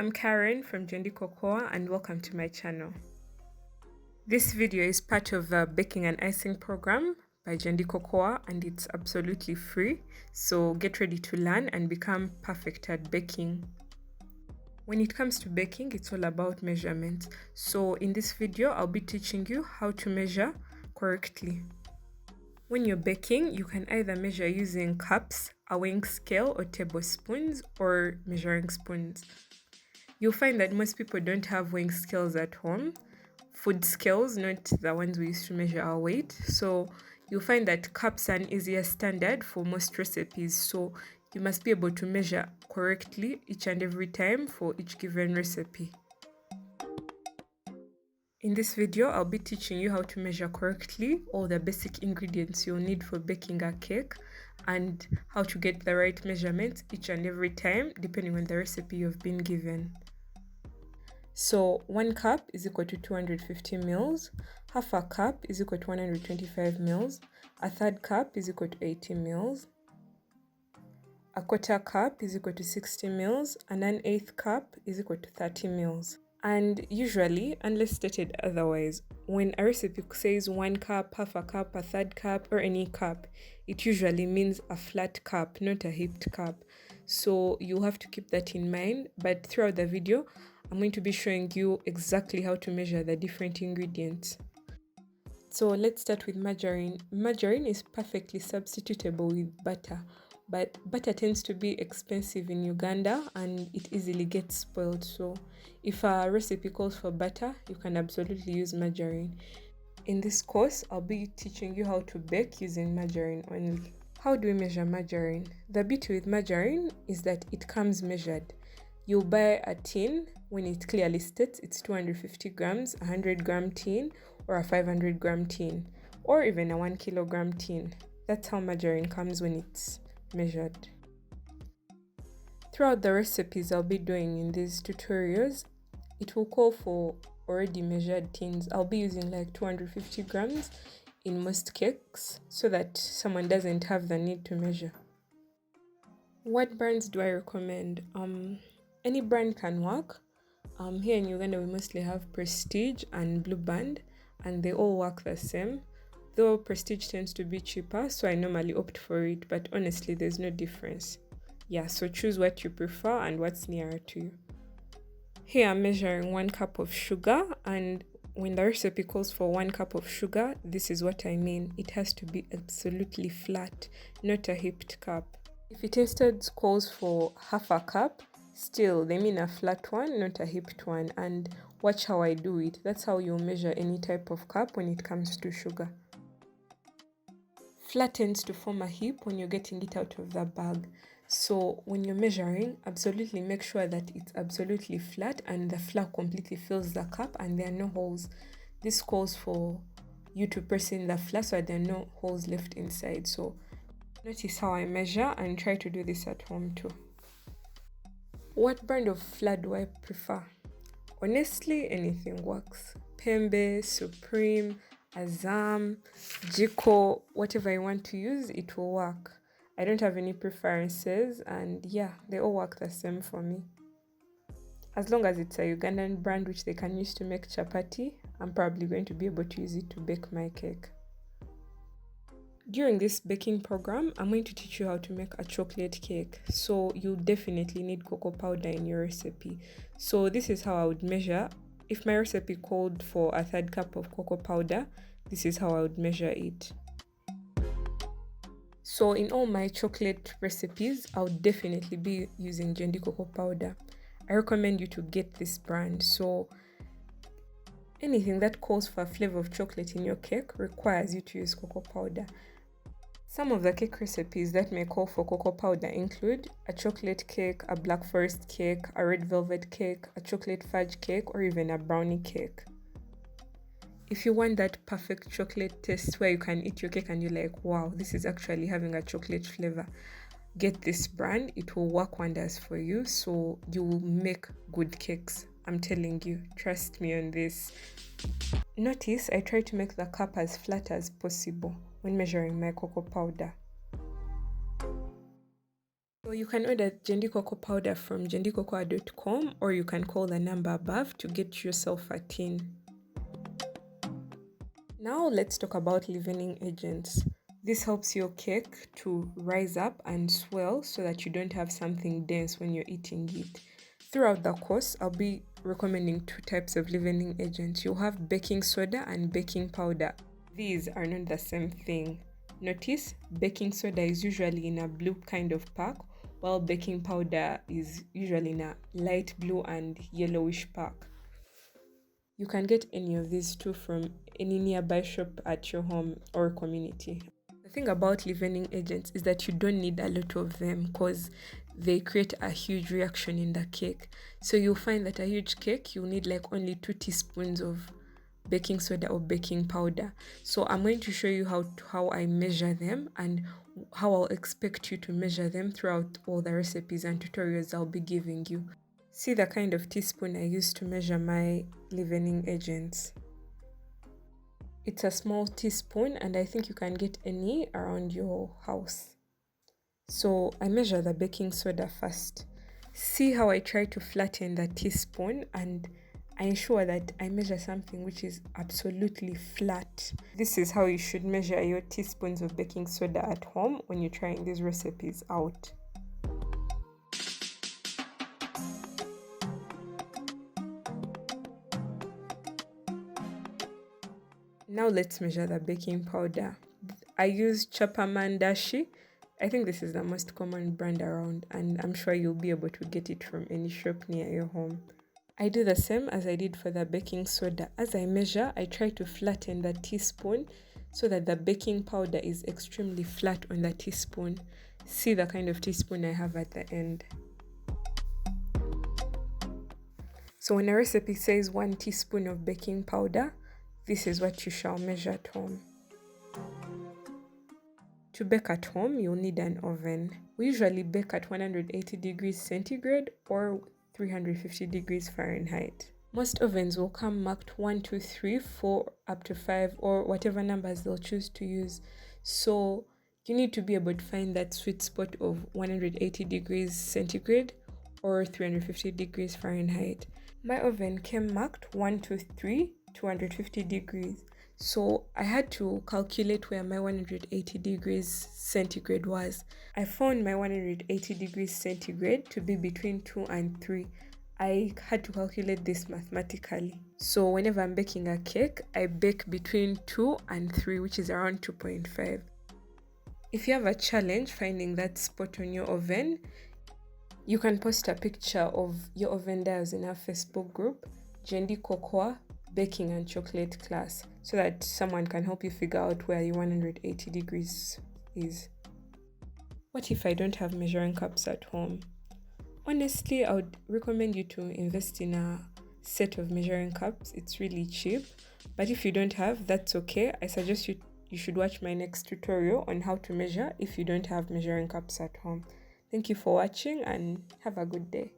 I'm Karen from Gyendi and welcome to my channel. This video is part of the Baking and Icing program by Gyendi and it's absolutely free, so get ready to learn and become perfect at baking. When it comes to baking, it's all about measurement. So in this video, I'll be teaching you how to measure correctly. When you're baking, you can either measure using cups, a weighing scale or tablespoons, or measuring spoons. You'll find that most people don't have weighing scales at home, food scales, not the ones we use to measure our weight. So you'll find that cups are an easier standard for most recipes. So you must be able to measure correctly each and every time for each given recipe. In this video, I'll be teaching you how to measure correctly all the basic ingredients you'll need for baking a cake and how to get the right measurements each and every time depending on the recipe you've been given. So 1 cup is equal to 250 ml, half a cup is equal to 125 ml, a third cup is equal to 80 ml, a quarter cup is equal to 60 ml, and an eighth cup is equal to 30 ml. And usually, unless stated otherwise, when a recipe says 1 cup, half a cup, a third cup, or any cup, it usually means a flat cup, not a heaped cup. So you have to keep that in mind. But throughout the video, I'm going to be showing you exactly how to measure the different ingredients. So let's start with margarine. Margarine is perfectly substitutable with butter. But butter tends to be expensive in Uganda and it easily gets spoiled. So if a recipe calls for butter, you can absolutely use margarine. In this course, I'll be teaching you how to bake using margarine only. How do we measure margarine? The beauty with margarine is that it comes measured. You'll buy a tin when it clearly states it's 250 grams, a 100-gram tin, or a 500-gram tin, or even a 1-kilogram tin. That's how margarine comes when it's measured. Throughout the recipes I'll be doing in these tutorials, it will call for already measured tins. I'll be using like 250 grams in most cakes so that someone doesn't have the need to measure. What brands do I recommend? Any brand can work. Here in Uganda we mostly have Prestige and Blue Band and they all work the same. Though Prestige tends to be cheaper, so I normally opt for it, but honestly, there's no difference. Yeah, so choose what you prefer and what's nearer to you. Here I'm measuring 1 cup of sugar, and when the recipe calls for 1 cup of sugar, this is what I mean. It has to be absolutely flat, not a heaped cup. If it instead calls for half a cup, still, they mean a flat one, not a heaped one, and watch how I do it. That's how you'll measure any type of cup when it comes to sugar. Flat tends to form a heap when you're getting it out of the bag. So when you're measuring, absolutely make sure that it's absolutely flat and the flour completely fills the cup and there are no holes. This calls for you to press in the flour so there are no holes left inside. So notice how I measure and try to do this at home too. What brand of flour do I prefer? Honestly, anything works. Pembe, Supreme, Azam, Jiko, whatever I want to use, it will work. I don't have any preferences and yeah, they all work the same for me. As long as it's a Ugandan brand which they can use to make chapati, I'm probably going to be able to use it to bake my cake. During this baking program, I'm going to teach you how to make a chocolate cake. So you definitely need cocoa powder in your recipe. So this is how I would measure. If my recipe called for a 1/3 cup of cocoa powder, this is how I would measure it. So in all my chocolate recipes, I would definitely be using Gyendi cocoa powder. I recommend you to get this brand. So anything that calls for a flavor of chocolate in your cake requires you to use cocoa powder. Some of the cake recipes that may call for cocoa powder include a chocolate cake, a black forest cake, a red velvet cake, a chocolate fudge cake, or even a brownie cake. If you want that perfect chocolate taste where you can eat your cake and you're like, wow, this is actually having a chocolate flavor, get this brand. It will work wonders for you, so you will make good cakes. I'm telling you, trust me on this. Notice I try to make the cup as flat as possible when measuring my cocoa powder. So you can order Gyendi cocoa powder from gyendicocoa.com, or you can call the number above to get yourself a tin. Now let's talk about leavening agents. This helps your cake to rise up and swell so that you don't have something dense when you're eating it. Throughout the course, I'll be recommending two types of leavening agents. You'll have baking soda and baking powder. These are not the same thing. Notice baking soda is usually in a blue kind of pack, while baking powder is usually in a light blue and yellowish pack. You can get any of these two from any nearby shop at your home or community. The thing about leavening agents is that you don't need a lot of them because they create a huge reaction in the cake. So you'll find that a huge cake, you'll need like only 2 teaspoons of baking soda or baking powder. So I'm going to show you how I measure them and how I'll expect you to measure them throughout all the recipes and tutorials I'll be giving you. See the kind of teaspoon I use to measure my leavening agents. It's a small teaspoon and I think you can get any around your house. So I measure the baking soda first. See how I try to flatten the teaspoon and I ensure that I measure something which is absolutely flat. This is how you should measure your teaspoons of baking soda at home when you're trying these recipes out. Now let's measure the baking powder. I use Dashi. I think this is the most common brand around and I'm sure you'll be able to get it from any shop near your home. I do the same as I did for the baking soda. As I measure, I try to flatten the teaspoon so that the baking powder is extremely flat on the teaspoon. See the kind of teaspoon I have at the end. So when a recipe says 1 teaspoon of baking powder, this is what you shall measure at home. To bake at home, you'll need an oven. We usually bake at 180 degrees centigrade or 350 degrees Fahrenheit. Most ovens will come marked 1, 2, 3, 4, up to 5, or whatever numbers they'll choose to use. So you need to be able to find that sweet spot of 180 degrees centigrade or 350 degrees Fahrenheit. My oven came marked 1, 2, 3, 250 degrees. So I had to calculate where my 180 degrees centigrade was. I found my 180 degrees centigrade to be between 2 and 3. I had to calculate this mathematically. So whenever I'm baking a cake, I bake between 2 and 3, which is around 2.5. If you have a challenge finding that spot on your oven, you can post a picture of your oven dials in our Facebook group, Gyendi Cocoa Baking and Chocolate Class, so that someone can help you figure out where your 180 degrees is. What if I don't have measuring cups at home? Honestly, I would recommend you to invest in a set of measuring cups. It's really cheap, but if you don't have, that's okay. I suggest you should watch my next tutorial on how to measure if you don't have measuring cups at home. Thank you for watching and have a good day.